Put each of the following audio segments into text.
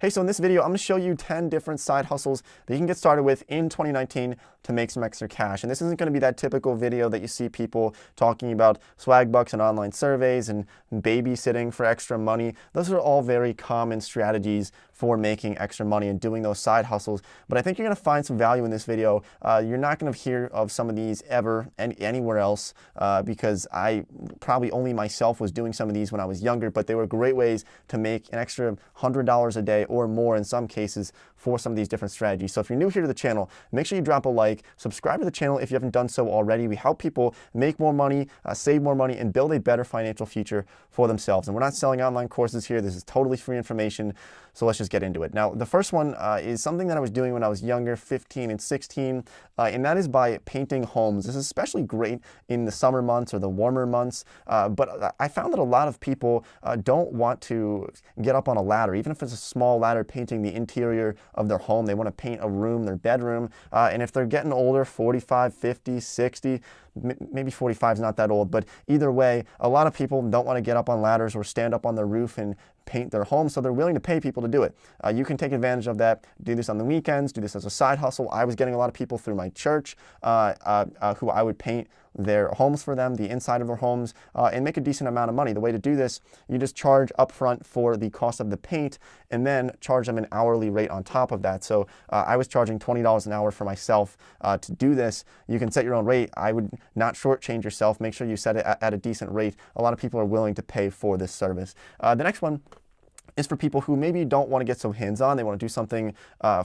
Hey, so in this video, I'm going to show you 10 different side hustles that you can get started with in 2019 to make some extra cash. And this isn't going to be that typical video that you see people talking about swag bucks and online surveys and babysitting for extra money. Those are all very common strategies for making extra money and doing those side hustles. But I think you're going to find some value in this video. You're not going to hear of some of these ever anywhere else because I probably only myself was doing some of these when I was younger, but they were great ways to make an extra $100 a day or more in some cases for some of these different strategies. So if you're new here to the channel, make sure you drop a like, subscribe to the channel if you haven't done so already. We help people make more money, save more money, and build a better financial future for themselves. And we're not selling online courses here. This is totally free information. So let's just get into it. Now, the first one is something that I was doing when I was younger, 15 and 16, and that is by painting homes. This is especially great in the summer months or the warmer months, but I found that a lot of people don't want to get up on a ladder, even if it's a small ladder painting the interior of their home. They want to paint a room, their bedroom, and if they're getting older, 45, 50, 60, maybe 45 is not that old, but either way, a lot of people don't want to get up on ladders or stand up on their roof and paint their home, so they're willing to pay people to do it. You can take advantage of that, do this on the weekends, do this as a side hustle. I was getting a lot of people through my church who I would paint their homes for them, the inside of their homes, and make a decent amount of money. The way to do this, you just charge upfront for the cost of the paint and then charge them an hourly rate on top of that. So I was charging $20 an hour for myself to do this. You can set your own rate. I would not shortchange yourself. Make sure you set it at a decent rate. A lot of people are willing to pay for this service. The next one is for people who maybe don't want to get so hands-on. They want to do something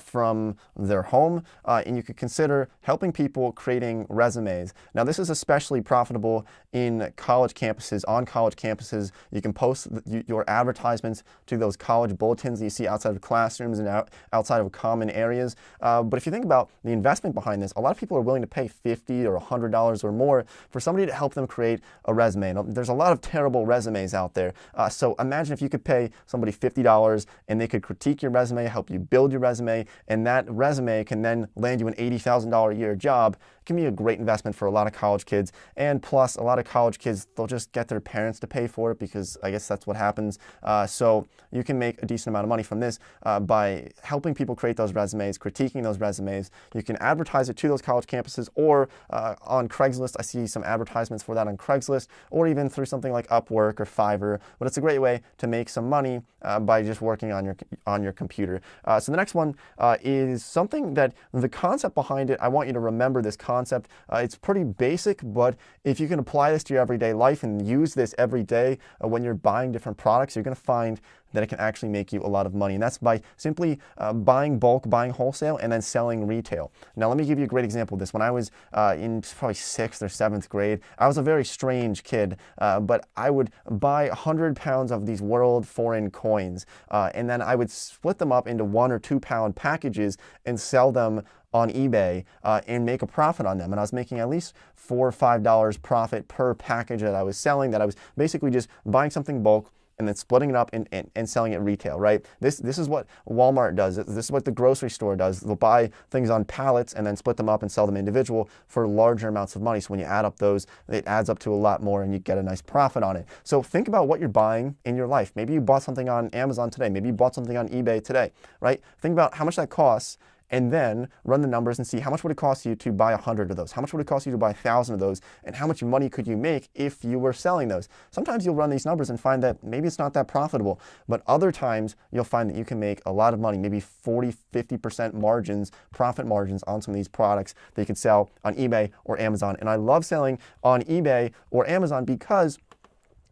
from their home, and you could consider helping people creating resumes. Now, this is especially profitable in college campuses. On college campuses, you can post your advertisements to those college bulletins that you see outside of classrooms and outside of common areas. But if you think about the investment behind this, a lot of people are willing to pay $50 or $100 or more for somebody to help them create a resume. Now, there's a lot of terrible resumes out there. So imagine if you could pay somebody $50 and they could critique your resume, help you build your resume, and that resume can then land you an $80,000 a year job. It can be a great investment for a lot of college kids. And plus, a lot of college kids, they'll just get their parents to pay for it because I guess that's what happens. So you can make a decent amount of money from this by helping people create those resumes, critiquing those resumes. You can advertise it to those college campuses or on Craigslist. I see some advertisements for that on Craigslist, or even through something like Upwork or Fiverr. But it's a great way to make some money by just working on your computer. So the next one is something that the concept behind it, I want you to remember this concept. It's pretty basic, but if you can apply this to your everyday life and use this every day when you're buying different products, you're going to find that it can actually make you a lot of money. And that's by simply buying bulk, buying wholesale, and then selling retail. Now, let me give you a great example of this. When I was in probably 6th or 7th grade, I was a very strange kid, but I would buy 100 pounds of these world foreign coins, and then I would split them up into 1 or 2 pound packages and sell them on eBay and make a profit on them. And I was making at least $4 or $5 profit per package that I was selling, that I was basically just buying something bulk and then splitting it up and selling it retail, right? This is what Walmart does. This is what the grocery store does. They'll buy things on pallets and then split them up and sell them individual for larger amounts of money. So when you add up those, it adds up to a lot more and you get a nice profit on it. So think about what you're buying in your life. Maybe you bought something on Amazon today. Maybe you bought something on eBay today, right? Think about how much that costs, and then run the numbers and see how much would it cost you to buy 100 of those? How much would it cost you to buy 1,000 of those? And how much money could you make if you were selling those? Sometimes you'll run these numbers and find that maybe it's not that profitable, but other times you'll find that you can make a lot of money, maybe 40, 50% margins, profit margins on some of these products that you can sell on eBay or Amazon. And I love selling on eBay or Amazon because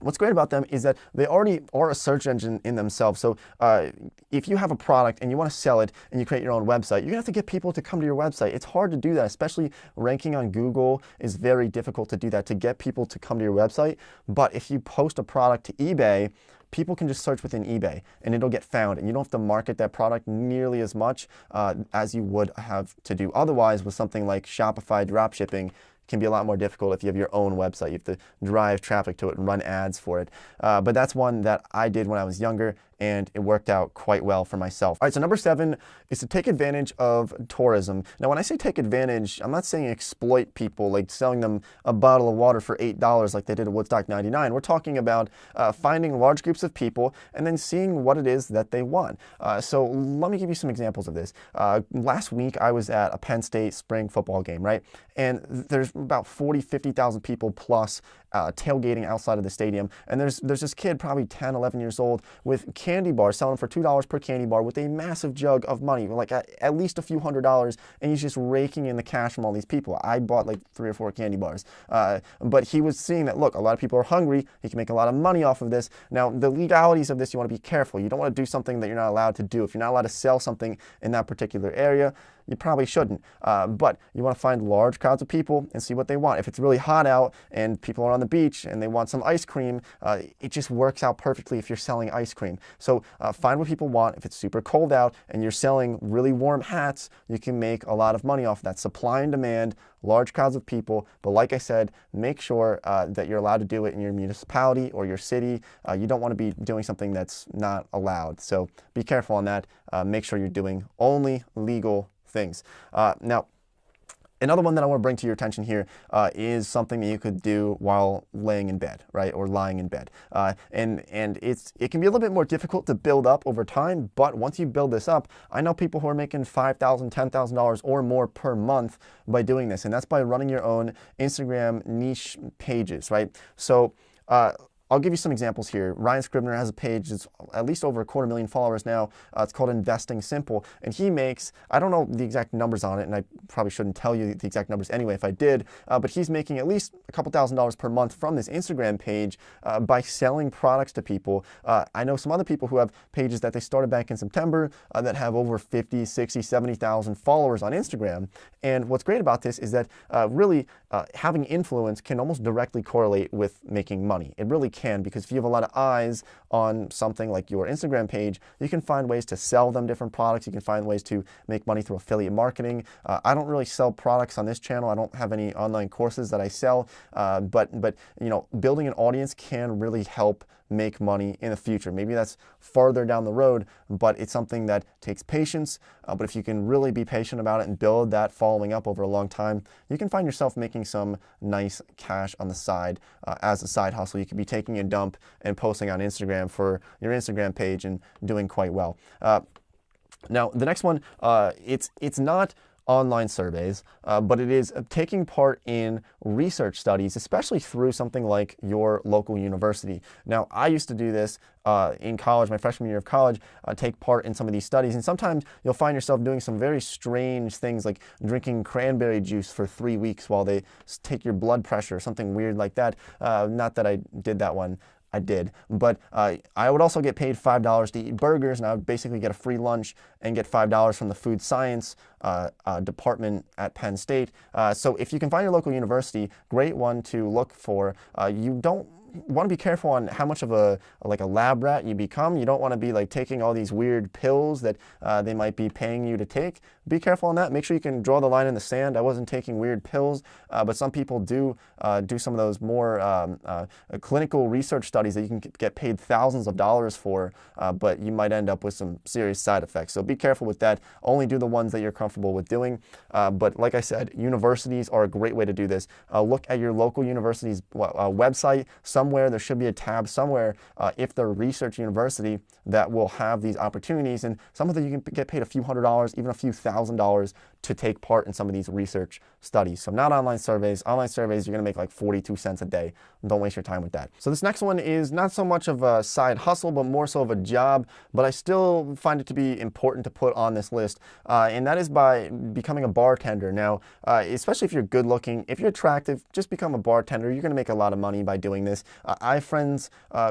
what's great about them is that they already are a search engine in themselves. So if you have a product and you want to sell it and you create your own website, you're going to have to get people to come to your website. It's hard to do that, especially ranking on Google is very difficult to do that, to get people to come to your website. But if you post a product to eBay, people can just search within eBay and it'll get found, and you don't have to market that product nearly as much as you would have to do otherwise with something like Shopify dropshipping. Can be a lot more difficult if you have your own website. You have to drive traffic to it and run ads for it. But that's one that I did when I was younger, and it worked out quite well for myself. All right, so number 7 is to take advantage of tourism. Now, when I say take advantage, I'm not saying exploit people, like selling them a bottle of water for $8 like they did at Woodstock 99. We're talking about finding large groups of people and then seeing what it is that they want. So let me give you some examples of this. Last week, I was at a Penn State spring football game, right? And there's about 40, 50,000 people plus tailgating outside of the stadium. And there's this kid, probably 10, 11 years old, with candy bars, selling for $2 per candy bar with a massive jug of money, like at least a few $100s, and he's just raking in the cash from all these people. I bought like 3 or 4 candy bars. But he was seeing that, look, a lot of people are hungry. He can make a lot of money off of this. Now, the legalities of this, you want to be careful. You don't want to do something that you're not allowed to do. If you're not allowed to sell something in that particular area, you probably shouldn't. But you want to find large crowds of people and see what they want. If it's really hot out and people are on the beach and they want some ice cream, it just works out perfectly if you're selling ice cream. So find what people want. If it's super cold out and you're selling really warm hats, you can make a lot of money off of that. Supply and demand, large crowds of people. But like I said, make sure that you're allowed to do it in your municipality or your city. You don't want to be doing something that's not allowed. So be careful on that. Make sure you're doing only legal things. Now, another one that I want to bring to your attention here is something that you could do while laying in bed, right, or lying in bed. And it can be a little bit more difficult to build up over time, but once you build this up, I know people who are making $5,000, $10,000 or more per month by doing this, and that's by running your own Instagram niche pages, right? So I'll give you some examples here. Ryan Scribner has a page that's at least over 250,000 followers now. It's called Investing Simple. And he makes, I don't know the exact numbers on it, and I probably shouldn't tell you the exact numbers anyway if I did, but he's making at least a couple $1,000s per month from this Instagram page by selling products to people. I know some other people who have pages that they started back in September that have over 50, 60, 70,000 followers on Instagram. And what's great about this is that really having influence can almost directly correlate with making money. It really can, because if you have a lot of eyes on something like your Instagram page, you can find ways to sell them different products. You can find ways to make money through affiliate marketing. I don't really sell products on this channel. I don't have any online courses that I sell, but you know, building an audience can really help make money in the future. Maybe that's farther down the road, but it's something that takes patience. But if you can really be patient about it and build that following up over a long time, you can find yourself making some nice cash on the side as a side hustle. You could be taking a dump and posting on Instagram for your Instagram page and doing quite well. Now, the next one, it's not online surveys, but it is taking part in research studies, especially through something like your local university. Now, I used to do this in college, my freshman year of college, take part in some of these studies, and sometimes you'll find yourself doing some very strange things like drinking cranberry juice for 3 weeks while they take your blood pressure or something weird like that. Not that I did that one. I did, but I would also get paid $5 to eat burgers, and I would basically get a free lunch and get $5 from the food science department at Penn State. So if you can find your local university, great one to look for. You don't want to be careful on how much of a lab rat you become. You don't want to be like taking all these weird pills that they might be paying you to take. Be careful on that. Make sure you can draw the line in the sand. I wasn't taking weird pills, but some people do some of those more clinical research studies that you can get paid thousands of dollars for, but you might end up with some serious side effects. So be careful with that. Only do the ones that you're comfortable with doing. But like I said, universities are a great way to do this. Look at your local university's website. Somewhere there should be a tab somewhere if they're a research university that will have these opportunities, and some of them you can get paid a few $100s, even a few $1,000s to take part in some of these research studies. So not online surveys. Online surveys, you're going to make like 42 cents a day. Don't waste your time with that. So this next one is not so much of a side hustle, but more so of a job, but I still find it to be important to put on this list, and that is by becoming a bartender. Now, especially if you're good looking, if you're attractive, just become a bartender. You're going to make a lot of money by doing this. I have friends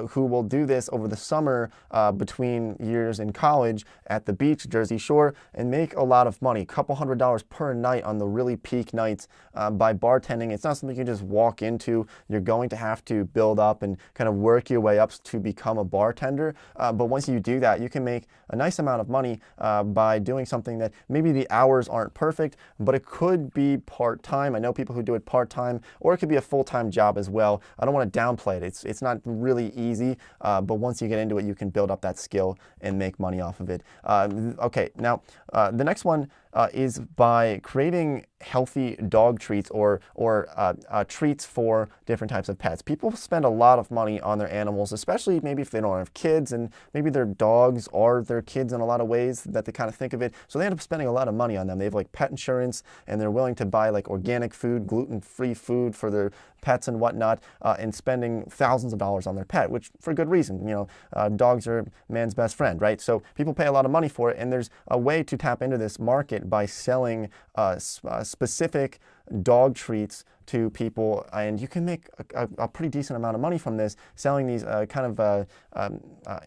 who will do this over the summer between years in college at the beach, Jersey Shore, and make a lot of money, a couple $100s per night on the really peak nights by bartending. It's not something you can just walk into. You're going to have to build up and kind of work your way up to become a bartender. But once you do that, you can make a nice amount of money by doing something that maybe the hours aren't perfect, but it could be part-time. I know people who do it part-time, or it could be a full-time job as well. I don't want to downplay play it. It's not really easy, but once you get into it, you can build up that skill and make money off of it. Okay, now the next one is by creating healthy dog treats or treats for different types of pets. People spend a lot of money on their animals, especially maybe if they don't have kids, and maybe their dogs are their kids in a lot of ways that they kind of think of it. So they end up spending a lot of money on them. They have like pet insurance, and they're willing to buy like organic food, gluten-free food for their pets and whatnot, and spending thousands of dollars on their pet, which for good reason. You know, dogs are man's best friend, right? So people pay a lot of money for it, and there's a way to tap into this market by selling specific dog treats to people, and you can make a pretty decent amount of money from this, selling these kind of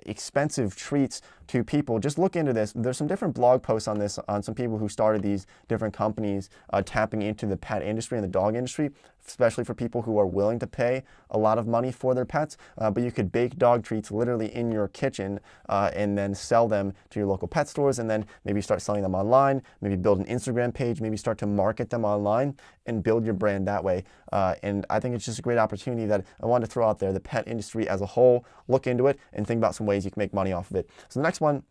expensive treats to people. Just look into this. There's some different blog posts on this, on some people who started these different companies tapping into the pet industry and the dog industry, especially for people who are willing to pay a lot of money for their pets. But you could bake dog treats literally in your kitchen and then sell them to your local pet stores, and then maybe start selling them online, maybe build an Instagram page, maybe start to market them online and build your brand that way. And I think it's just a great opportunity that I wanted to throw out there. The pet industry as a whole, look into it and think about some ways you can make money off of it. So the next one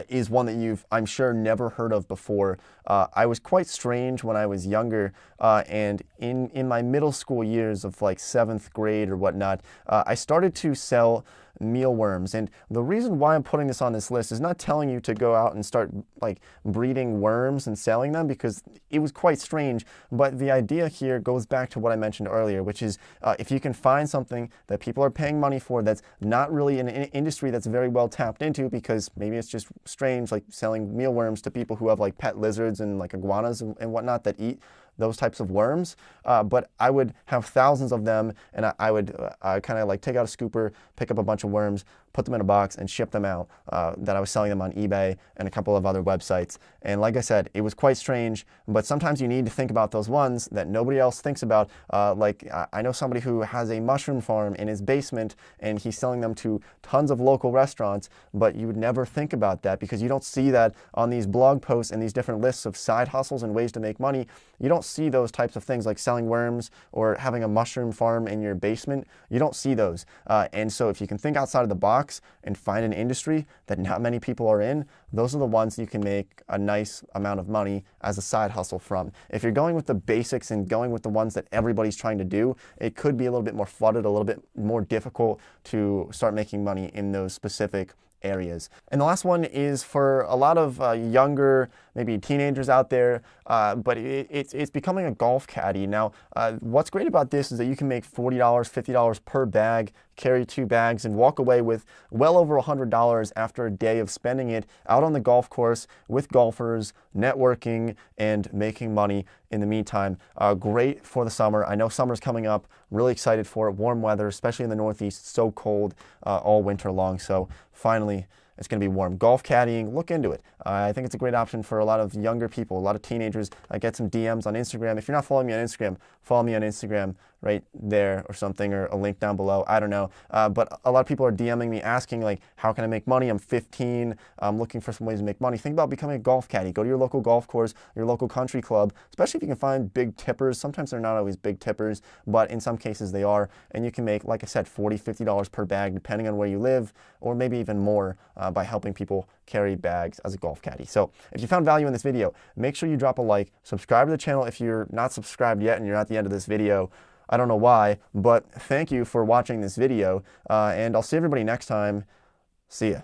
is one that you've, I'm sure, never heard of before. I was quite strange when I was younger, and in my middle school years of like 7th grade or whatnot, I started to sell mealworms. And the reason why I'm putting this on this list is not telling you to go out and start like breeding worms and selling them, because it was quite strange. But the idea here goes back to what I mentioned earlier, which is if you can find something that people are paying money for that's not really an industry that's very well tapped into, because maybe it's just strange, like selling mealworms to people who have like pet lizards and like iguanas and whatnot that eat those types of worms, but I would have thousands of them, and I would kind of like take out a scooper, pick up a bunch of worms, put them in a box, and ship them out. That I was selling them on eBay and a couple of other websites. And like I said, it was quite strange, but sometimes you need to think about those ones that nobody else thinks about. Like I know somebody who has a mushroom farm in his basement, and he's selling them to tons of local restaurants, but you would never think about that because you don't see that on these blog posts and these different lists of side hustles and ways to make money. You don't see those types of things like selling worms or having a mushroom farm in your basement. You don't see those. And so if you can think outside of the box and find an industry that not many people are in, those are the ones you can make a nice amount of money as a side hustle from. If you're going with the basics and going with the ones that everybody's trying to do, it could be a little bit more flooded, a little bit more difficult to start making money in those specific areas. And the last one is for a lot of younger, maybe teenagers out there, but it's becoming a golf caddy. Now, what's great about this is that you can make $40, $50 per bag, carry 2 bags, and walk away with well over $100 after a day of spending it out on the golf course with golfers, networking, and making money in the meantime. Great for the summer. I know summer's coming up. Really excited for it. Warm weather, especially in the Northeast. So cold all winter long. So finally, it's going to be warm. Golf caddying, look into it. I think it's a great option for a lot of younger people, a lot of teenagers. I get some DMs on Instagram. If you're not following me on Instagram, follow me on Instagram right there or something, or a link down below. I don't know. But a lot of people are DMing me asking, like, how can I make money? I'm 15. I'm looking for some ways to make money. Think about becoming a golf caddy. Go to your local golf course, your local country club, especially if you can find big tippers. Sometimes they're not always big tippers, but in some cases they are. And you can make, like I said, $40, $50 per bag, depending on where you live, or maybe even more by helping people carry bags as a golf caddy. So if you found value in this video, make sure you drop a like, subscribe to the channel if you're not subscribed yet and you're at the end of this video. I don't know why, but thank you for watching this video, and I'll see everybody next time. See ya.